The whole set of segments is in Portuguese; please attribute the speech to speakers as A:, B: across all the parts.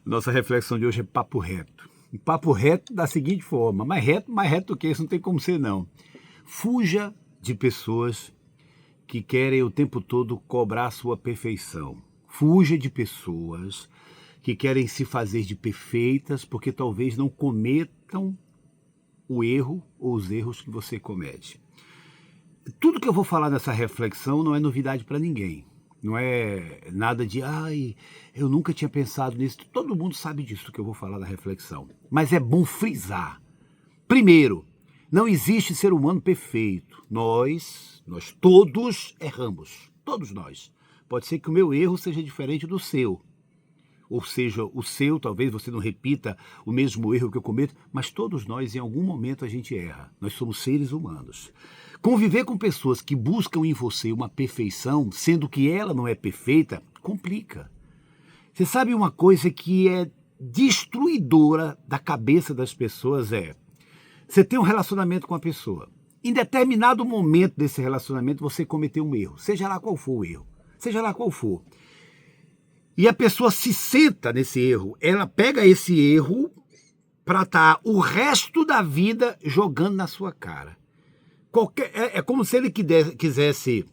A: Nossa reflexão de hoje é papo reto. Um papo reto da seguinte forma, mais reto do que isso não tem como ser não. Fuja de pessoas que querem o tempo todo cobrar a sua perfeição. Fuja de pessoas que querem se fazer de perfeitas porque talvez não cometam o erro ou os erros que você comete. Tudo que eu vou falar nessa reflexão não é novidade para ninguém. Não é nada de, eu nunca tinha pensado nisso. Todo mundo sabe disso que eu vou falar da reflexão. Mas é bom frisar. Primeiro, não existe ser humano perfeito. Nós todos erramos. Todos nós. Pode ser que o meu erro seja diferente do seu. Ou seja, o seu, talvez você não repita o mesmo erro que eu cometo, mas todos nós, em algum momento, a gente erra. Nós somos seres humanos. Conviver com pessoas que buscam em você uma perfeição, sendo que ela não é perfeita, complica. Você sabe uma coisa que é destruidora da cabeça das pessoas você tem um relacionamento com a pessoa. Em determinado momento desse relacionamento, você cometeu um erro, seja lá qual for o erro, seja lá qual for. E a pessoa se senta nesse erro, ela pega esse erro para estar o resto da vida jogando na sua cara. É como se ele quisesse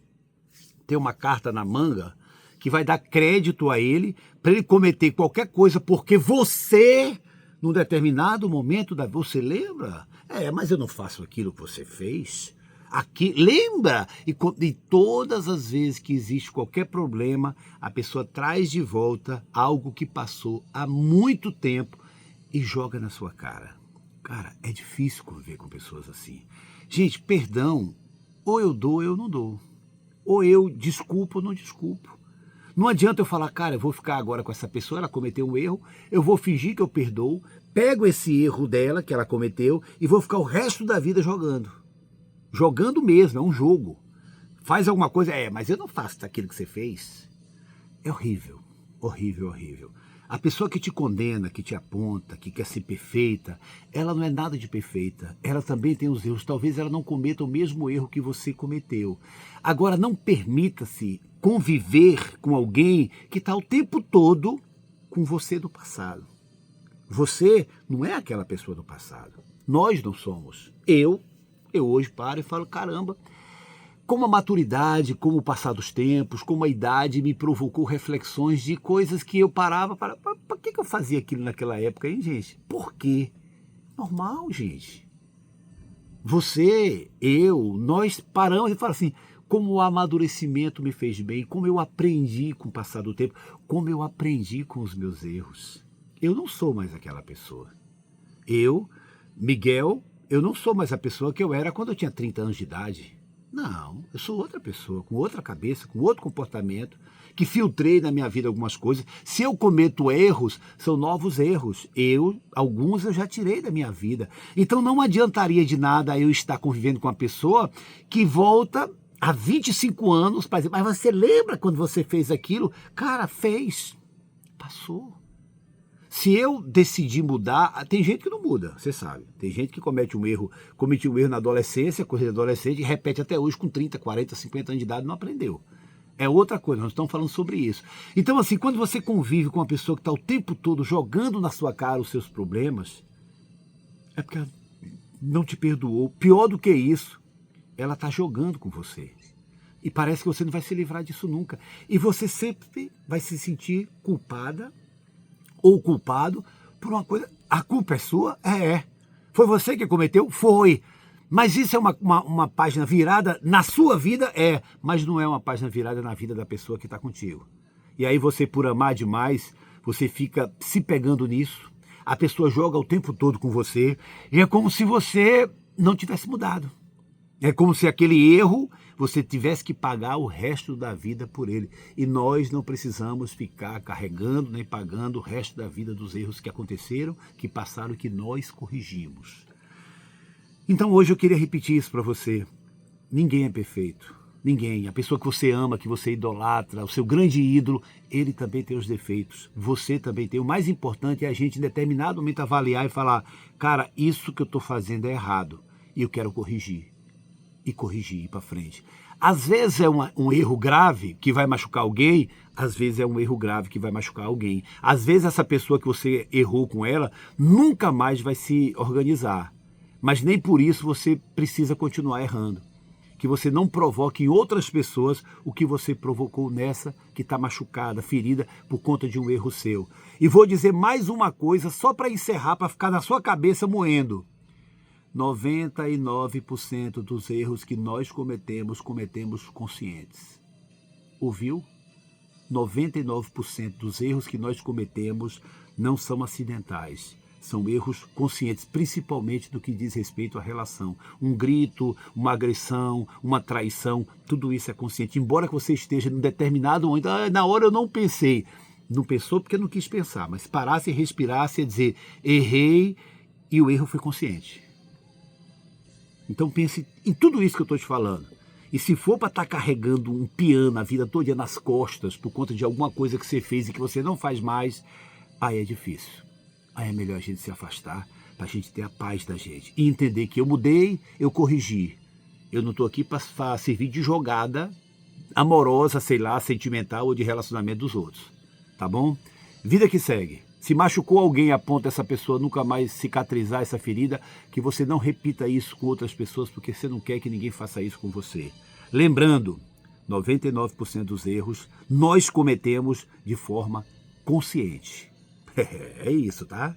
A: ter uma carta na manga que vai dar crédito a ele para ele cometer qualquer coisa, porque você, num determinado momento da vida, você lembra? Mas eu não faço aquilo que você fez. Aqui, lembra? E todas as vezes que existe qualquer problema, a pessoa traz de volta algo que passou há muito tempo e joga na sua cara. Cara, é difícil conviver com pessoas assim. Gente, perdão, ou eu dou ou eu não dou. Ou eu desculpo ou não desculpo. Não adianta eu falar, cara, eu vou ficar agora com essa pessoa, ela cometeu um erro, eu vou fingir que eu perdoo, pego esse erro dela, que ela cometeu, e vou ficar o resto da vida jogando. Jogando mesmo, é um jogo. Faz alguma coisa, mas eu não faço daquilo que você fez. É horrível, horrível, horrível. A pessoa que te condena, que te aponta, que quer ser perfeita, ela não é nada de perfeita. Ela também tem os erros. Talvez ela não cometa o mesmo erro que você cometeu. Agora, não permita-se conviver com alguém que está o tempo todo com você do passado. Você não é aquela pessoa do passado. Nós não somos. Eu hoje paro e falo, caramba, como a maturidade, como o passar dos tempos, como a idade me provocou reflexões de coisas que eu parava para que eu fazia aquilo naquela época, hein, gente? Por quê? Normal, gente. Você, nós paramos e falamos assim, como o amadurecimento me fez bem, como eu aprendi com o passar do tempo, como eu aprendi com os meus erros. Eu não sou mais aquela pessoa. Miguel, eu não sou mais a pessoa que eu era quando eu tinha 30 anos de idade. Não, eu sou outra pessoa, com outra cabeça, com outro comportamento, que filtrei na minha vida algumas coisas. Se eu cometo erros, são novos erros. Alguns eu já tirei da minha vida. Então não adiantaria de nada eu estar convivendo com uma pessoa que volta há 25 anos para dizer, mas você lembra quando você fez aquilo? Cara, fez, passou. Se eu decidir mudar, tem gente que não muda, você sabe. Tem gente que comete um erro na adolescência, coisa de adolescente, e repete até hoje com 30, 40, 50 anos de idade, não aprendeu. É outra coisa, nós estamos falando sobre isso. Então, assim, quando você convive com uma pessoa que está o tempo todo jogando na sua cara os seus problemas, é porque ela não te perdoou. Pior do que isso, ela está jogando com você. E parece que você não vai se livrar disso nunca. E você sempre vai se sentir culpada ou culpado por uma coisa. A culpa é sua? Foi você que cometeu? Foi. Mas isso é uma página virada na sua vida? Mas não é uma página virada na vida da pessoa que está contigo. E aí você, por amar demais, você fica se pegando nisso. A pessoa joga o tempo todo com você. E é como se você não tivesse mudado. É como se aquele erro você tivesse que pagar o resto da vida por ele. E nós não precisamos ficar carregando nem pagando o resto da vida dos erros que aconteceram, que passaram e que nós corrigimos. Então hoje eu queria repetir isso para você. Ninguém é perfeito. Ninguém. A pessoa que você ama, que você idolatra, o seu grande ídolo, ele também tem os defeitos. Você também tem. O mais importante é a gente, em determinado momento, avaliar e falar, cara, isso que eu estou fazendo é errado e eu quero corrigir. E corrigir, ir para frente. Às vezes é um erro grave que vai machucar alguém, às vezes é um erro grave que vai machucar alguém. Às vezes essa pessoa que você errou com ela nunca mais vai se organizar. Mas nem por isso você precisa continuar errando. Que você não provoque em outras pessoas o que você provocou nessa que está machucada, ferida por conta de um erro seu. E vou dizer mais uma coisa só para encerrar, para ficar na sua cabeça moendo. 99% dos erros que nós cometemos conscientes. Ouviu? 99% dos erros que nós cometemos não são acidentais. São erros conscientes, principalmente do que diz respeito à relação. Um grito, uma agressão, uma traição, tudo isso é consciente. Embora que você esteja num determinado momento, na hora eu não pensei. Não pensou porque não quis pensar, mas parasse e respirasse e dizer, errei e o erro foi consciente. Então pense em tudo isso que eu estou te falando. E se for para estar carregando um piano a vida toda nas costas por conta de alguma coisa que você fez e que você não faz mais, aí é difícil. Aí é melhor a gente se afastar para a gente ter a paz da gente. E entender que eu mudei, eu corrigi. Eu não estou aqui para servir de jogada amorosa, sei lá, sentimental ou de relacionamento dos outros. Tá bom? Vida que segue. Se machucou alguém a ponto dessa pessoa nunca mais cicatrizar essa ferida, que você não repita isso com outras pessoas, porque você não quer que ninguém faça isso com você. Lembrando, 99% dos erros nós cometemos de forma consciente. É isso, tá?